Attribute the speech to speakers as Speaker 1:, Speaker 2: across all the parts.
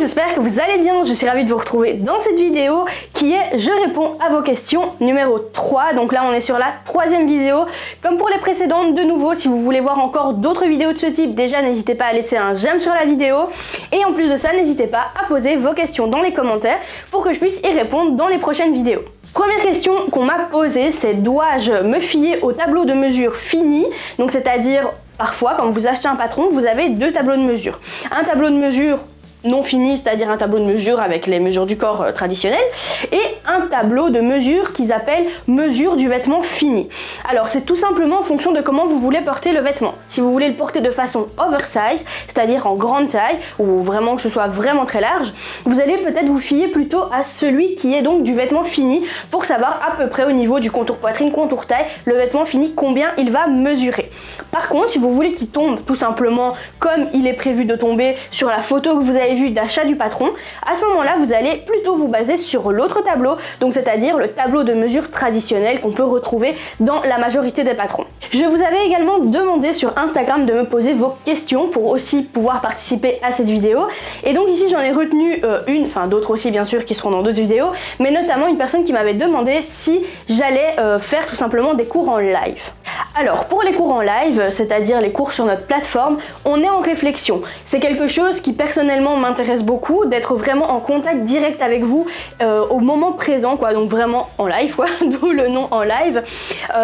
Speaker 1: j'espère que vous allez bien, je suis ravie de vous retrouver dans cette vidéo qui est je réponds à vos questions numéro 3. Donc là on est sur la troisième vidéo. Comme pour les précédentes, de nouveau, si vous voulez voir encore d'autres vidéos de ce type, déjà n'hésitez pas à laisser un j'aime sur la vidéo. Et en plus de ça, n'hésitez pas à poser vos questions dans les commentaires pour que je puisse y répondre dans les prochaines vidéos. Première question qu'on m'a posée, c'est dois-je me fier au tableau de mesure fini? Donc c'est-à-dire parfois quand vous achetez un patron, vous avez deux tableaux de mesure. Un tableau de mesure non fini, c'est-à-dire un tableau de mesure avec les mesures du corps traditionnelles, et un tableau de mesure qu'ils appellent mesure du vêtement fini. Alors c'est tout simplement en fonction de comment vous voulez porter le vêtement. Si vous voulez le porter de façon oversize, c'est-à-dire en grande taille, ou vraiment que ce soit vraiment très large, vous allez peut-être vous fier plutôt à celui qui est donc du vêtement fini pour savoir à peu près au niveau du contour poitrine, contour taille, le vêtement fini, combien il va mesurer. Par contre, si vous voulez qu'il tombe tout simplement comme il est prévu de tomber sur la photo que vous avez vue d'achat du patron, à ce moment-là, vous allez plutôt vous baser sur l'autre tableau, donc c'est-à-dire le tableau de mesure traditionnel qu'on peut retrouver dans la majorité des patrons. Je vous avais également demandé sur Instagram de me poser vos questions pour aussi pouvoir participer à cette vidéo, et donc ici j'en ai retenu d'autres aussi bien sûr qui seront dans d'autres vidéos, mais notamment une personne qui m'avait demandé si j'allais faire tout simplement des cours en live. Alors pour les cours en live, c'est-à-dire les cours sur notre plateforme, on est en réflexion. C'est quelque chose qui personnellement m'intéresse beaucoup, d'être vraiment en contact direct avec vous au moment présent, quoi, donc vraiment en live, quoi, d'où le nom en live.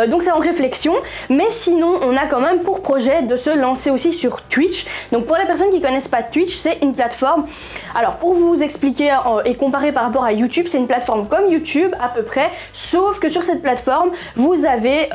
Speaker 1: Donc c'est en réflexion, mais sinon on a quand même pour projet de se lancer aussi sur Twitch. Donc pour les personnes qui connaissent pas Twitch, c'est une plateforme, alors pour vous expliquer et comparer par rapport à YouTube, c'est une plateforme comme YouTube à peu près, sauf que sur cette plateforme, vous avez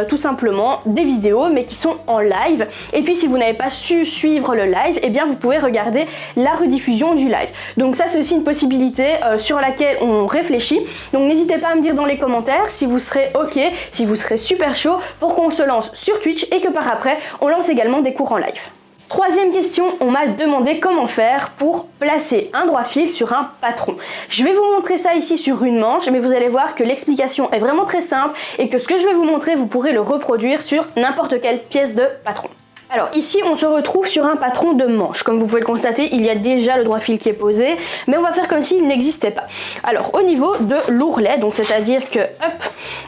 Speaker 1: tout simplement des vidéos mais qui sont en live, et puis si vous n'avez pas su suivre le live, et bien vous pouvez regarder la rediffusion du live. Donc ça c'est aussi une possibilité sur laquelle on réfléchit, donc n'hésitez pas à me dire dans les commentaires si vous serez ok, si vous serez super chaud pour qu'on se lance sur Twitch et que par après on lance également des cours en live. Troisième question, on m'a demandé comment faire pour placer un droit fil sur un patron. Je vais vous montrer ça ici sur une manche, mais vous allez voir que l'explication est vraiment très simple et que ce que je vais vous montrer, vous pourrez le reproduire sur n'importe quelle pièce de patron. Alors ici on se retrouve sur un patron de manche. Comme vous pouvez le constater, il y a déjà le droit fil qui est posé, mais on va faire comme s'il n'existait pas. Alors au niveau de l'ourlet, donc c'est-à-dire que hop,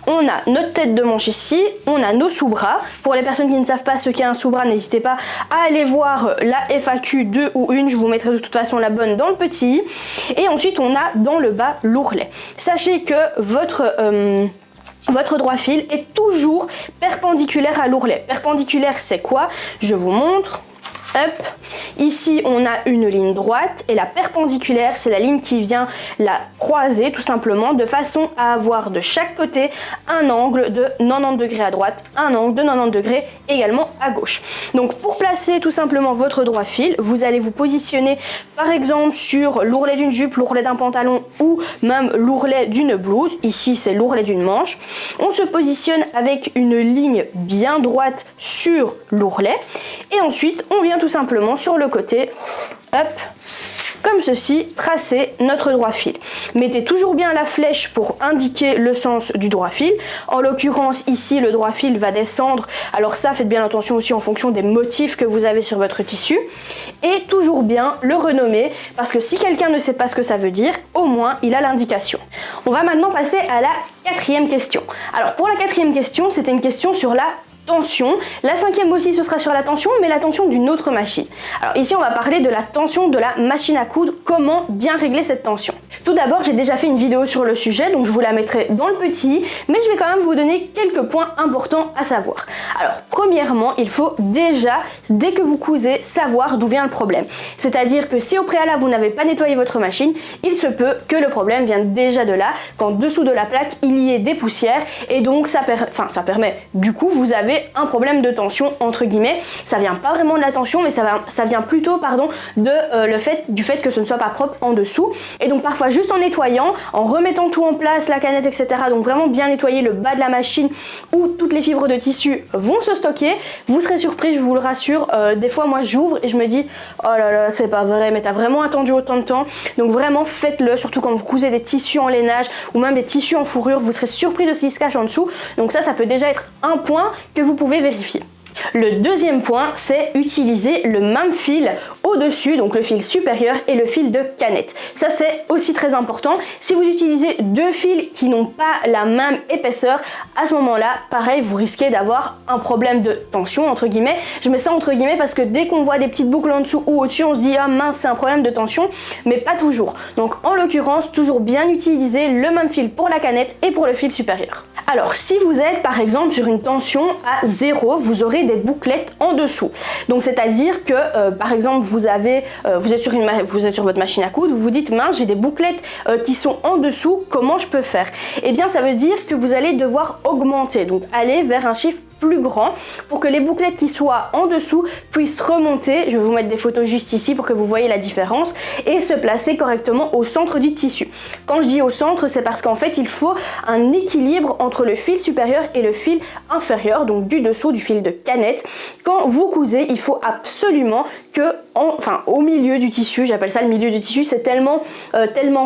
Speaker 1: on a notre tête de manche ici, on a nos sous-bras. Pour les personnes qui ne savent pas ce qu'est un sous-bras, n'hésitez pas à aller voir la FAQ 2 ou 1, je vous mettrai de toute façon la bonne dans le petit. Et ensuite on a dans le bas l'ourlet. Sachez que votre droit fil est toujours perpendiculaire à l'ourlet. Perpendiculaire, c'est quoi? Je vous montre. Hop. Ici, on a une ligne droite et la perpendiculaire, c'est la ligne qui vient la croiser tout simplement de façon à avoir de chaque côté un angle de 90 degrés à droite, un angle de 90 degrés également à gauche. Donc pour placer tout simplement votre droit fil, vous allez vous positionner par exemple sur l'ourlet d'une jupe, l'ourlet d'un pantalon ou même l'ourlet d'une blouse. Ici, c'est l'ourlet d'une manche. On se positionne avec une ligne bien droite sur l'ourlet et ensuite, on vient tout simplement sur le côté, hop, comme ceci, tracer notre droit fil. Mettez toujours bien la flèche pour indiquer le sens du droit fil. En l'occurrence, ici, le droit fil va descendre. Alors ça, faites bien attention aussi en fonction des motifs que vous avez sur votre tissu. Et toujours bien le renommer, parce que si quelqu'un ne sait pas ce que ça veut dire, au moins, il a l'indication. On va maintenant passer à la quatrième question. Alors pour la quatrième question, c'était une question sur la tension. La cinquième aussi ce sera sur la tension, mais la tension d'une autre machine. Alors ici on va parler de la tension de la machine à coudre, comment bien régler cette tension. Tout d'abord j'ai déjà fait une vidéo sur le sujet, donc je vous la mettrai dans le petit, mais je vais quand même vous donner quelques points importants à savoir. Alors premièrement, il faut déjà, dès que vous cousez, savoir d'où vient le problème. C'est-à-dire que si au préalable vous n'avez pas nettoyé votre machine, il se peut que le problème vienne déjà de là, qu'en dessous de la plaque il y ait des poussières, et donc ça permet, du coup vous avez un problème de tension entre guillemets. Ça vient pas vraiment de la tension, mais ça vient plutôt du fait que ce ne soit pas propre en dessous. Et donc parfois juste en nettoyant, en remettant tout en place, la canette, etc. Donc vraiment bien nettoyer le bas de la machine où toutes les fibres de tissu vont se stocker. Vous serez surpris, je vous le rassure. Des fois moi j'ouvre et je me dis oh là là c'est pas vrai, mais t'as vraiment attendu autant de temps. Donc vraiment faites-le, surtout quand vous cousez des tissus en lainage ou même des tissus en fourrure, vous serez surpris de ce qui se cache en dessous. Donc ça peut déjà être un point que vous pouvez vérifier. Le deuxième point, c'est utiliser le même fil au-dessus, donc le fil supérieur et le fil de canette. Ça c'est aussi très important. Si vous utilisez deux fils qui n'ont pas la même épaisseur, à ce moment-là, pareil, vous risquez d'avoir un problème de tension, entre guillemets. Je mets ça entre guillemets parce que dès qu'on voit des petites boucles en dessous ou au-dessus, on se dit ah mince, c'est un problème de tension, mais pas toujours. Donc en l'occurrence, toujours bien utiliser le même fil pour la canette et pour le fil supérieur. Alors si vous êtes par exemple sur une tension à 0, vous aurez des bouclettes en dessous. Donc c'est-à-dire que par exemple vous êtes sur votre machine à coudre, vous vous dites mince, j'ai des bouclettes qui sont en dessous, comment je peux faire? Eh bien ça veut dire que vous allez devoir augmenter, donc aller vers un chiffre plus grand pour que les bouclettes qui soient en dessous puissent remonter. Je vais vous mettre des photos juste ici pour que vous voyez la différence et se placer correctement au centre du tissu. Quand je dis au centre, c'est parce qu'en fait il faut un équilibre entre le fil supérieur et le fil inférieur, donc du dessous du fil de canette. Quand vous cousez, il faut absolument que au milieu du tissu, j'appelle ça le milieu du tissu, c'est tellement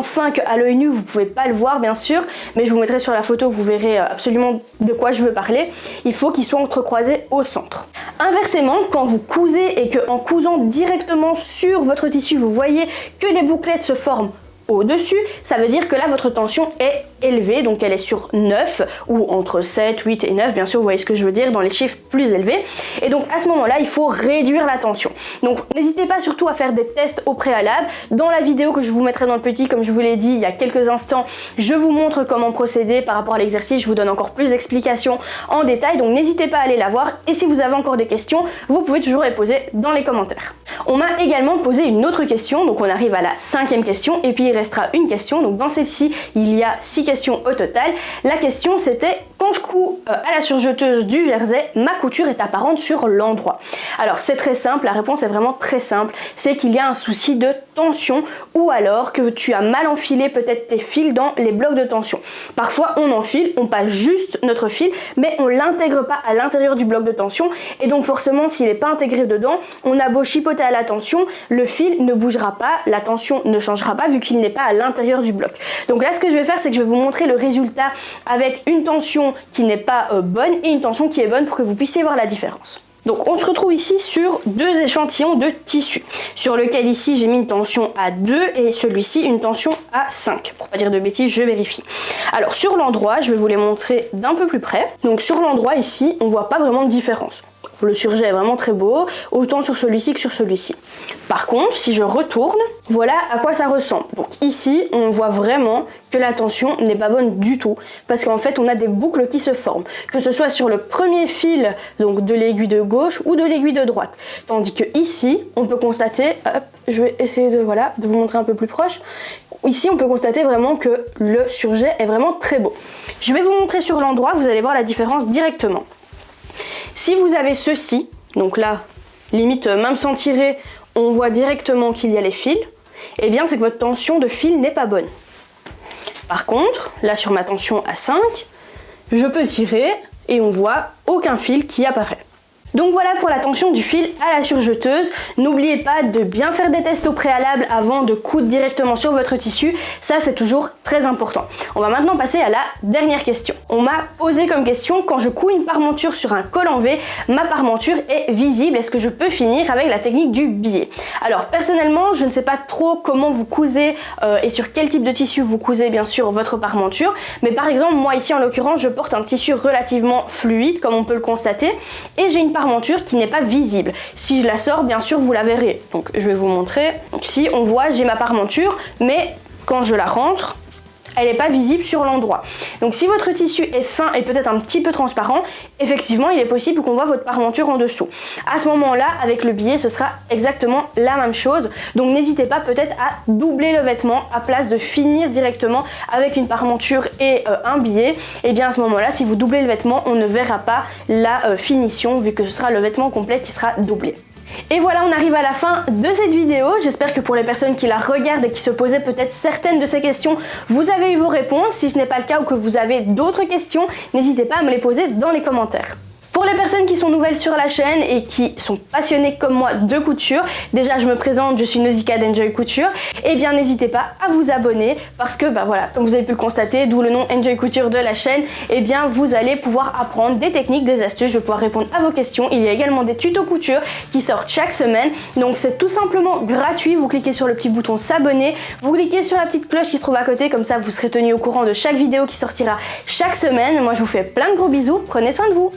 Speaker 1: fin qu'à l'œil nu vous pouvez pas le voir bien sûr, mais je vous mettrai sur la photo, vous verrez absolument de quoi je veux parler. Il faut qu'il soit entrecroisé au centre. Inversement, quand vous cousez et que en cousant directement sur votre tissu, vous voyez que les bouclettes se forment au-dessus, ça veut dire que là votre tension est élevée, donc elle est sur 9 ou entre 7, 8 et 9, bien sûr vous voyez ce que je veux dire, dans les chiffres plus élevés, et donc à ce moment-là il faut réduire la tension. Donc n'hésitez pas surtout à faire des tests au préalable. Dans la vidéo que je vous mettrai dans le petit, comme je vous l'ai dit il y a quelques instants, je vous montre comment procéder par rapport à l'exercice, je vous donne encore plus d'explications en détail, donc n'hésitez pas à aller la voir, et si vous avez encore des questions, vous pouvez toujours les poser dans les commentaires. On m'a également posé une autre question, donc on arrive à la 5e question, et puis il restera une question, donc dans celle-ci il y a 6 questions au total. La question c'était: quand je couds à la surjeteuse du jersey, ma couture est apparente sur l'endroit. Alors c'est très simple, la réponse est vraiment très simple, c'est qu'il y a un souci de tension ou alors que tu as mal enfilé peut-être tes fils dans les blocs de tension. Parfois on enfile, on passe juste notre fil, mais on l'intègre pas à l'intérieur du bloc de tension, et donc forcément s'il n'est pas intégré dedans, on a beau chipoter à la tension, le fil ne bougera pas, la tension ne changera pas vu qu'il n'est pas à l'intérieur du bloc. Donc là ce que je vais faire, c'est que je vais vous montrer le résultat avec une tension qui n'est pas bonne et une tension qui est bonne pour que vous puissiez voir la différence. Donc on se retrouve ici sur deux échantillons de tissu, sur lequel ici j'ai mis une tension à 2 et celui-ci une tension à 5. Pour pas dire de bêtises, je vérifie. Alors sur l'endroit, je vais vous les montrer d'un peu plus près. Donc sur l'endroit ici, on voit pas vraiment de différence. Le surjet est vraiment très beau, autant sur celui-ci que sur celui-ci. Par contre, si je retourne, voilà à quoi ça ressemble. Donc ici, on voit vraiment que la tension n'est pas bonne du tout, parce qu'en fait, on a des boucles qui se forment, que ce soit sur le premier fil, donc de l'aiguille de gauche ou de l'aiguille de droite. Tandis que ici, on peut constater, hop, je vais essayer de vous montrer un peu plus proche. Ici, on peut constater vraiment que le surjet est vraiment très beau. Je vais vous montrer sur l'endroit, vous allez voir la différence directement. Si vous avez ceci, donc là, limite même sans tirer, on voit directement qu'il y a les fils, et bien c'est que votre tension de fil n'est pas bonne. Par contre, là sur ma tension à 5, je peux tirer et on voit aucun fil qui apparaît. Donc voilà pour la tension du fil à la surjeteuse. N'oubliez pas de bien faire des tests au préalable avant de coudre directement sur votre tissu. Ça c'est toujours très important. On va maintenant passer à la dernière question. On m'a posé comme question: quand je couds une parmenture sur un col en V, ma parmenture est visible. Est-ce que je peux finir avec la technique du billet? Alors personnellement, je ne sais pas trop comment vous cousez et sur quel type de tissu vous cousez bien sûr votre parmenture. Mais par exemple, moi ici en l'occurrence, je porte un tissu relativement fluide comme on peut le constater. Et j'ai une parmenture qui n'est pas visible. Si je la sors, bien sûr, vous la verrez. Donc, je vais vous montrer. Donc, ici, on voit, j'ai ma parmenture, mais quand je la rentre, elle n'est pas visible sur l'endroit. Donc, si votre tissu est fin et peut-être un petit peu transparent, effectivement, il est possible qu'on voit votre parmenture en dessous. À ce moment-là, avec le billet, ce sera exactement la même chose. Donc, n'hésitez pas peut-être à doubler le vêtement à place de finir directement avec une parmenture et un billet. Et bien, à ce moment-là, si vous doublez le vêtement, on ne verra pas la finition vu que ce sera le vêtement complet qui sera doublé. Et voilà, on arrive à la fin de cette vidéo. J'espère que pour les personnes qui la regardent et qui se posaient peut-être certaines de ces questions, vous avez eu vos réponses. Si ce n'est pas le cas ou que vous avez d'autres questions, n'hésitez pas à me les poser dans les commentaires. Pour les personnes qui sont nouvelles sur la chaîne et qui sont passionnées comme moi de couture, déjà je me présente, je suis Nausicaa d'Enjoy Couture, et bien n'hésitez pas à vous abonner parce que voilà, comme vous avez pu le constater, d'où le nom Enjoy Couture de la chaîne, et bien vous allez pouvoir apprendre des techniques, des astuces, je vais pouvoir répondre à vos questions. Il y a également des tutos couture qui sortent chaque semaine, donc c'est tout simplement gratuit. Vous cliquez sur le petit bouton s'abonner, vous cliquez sur la petite cloche qui se trouve à côté, comme ça vous serez tenu au courant de chaque vidéo qui sortira chaque semaine. Moi je vous fais plein de gros bisous, prenez soin de vous.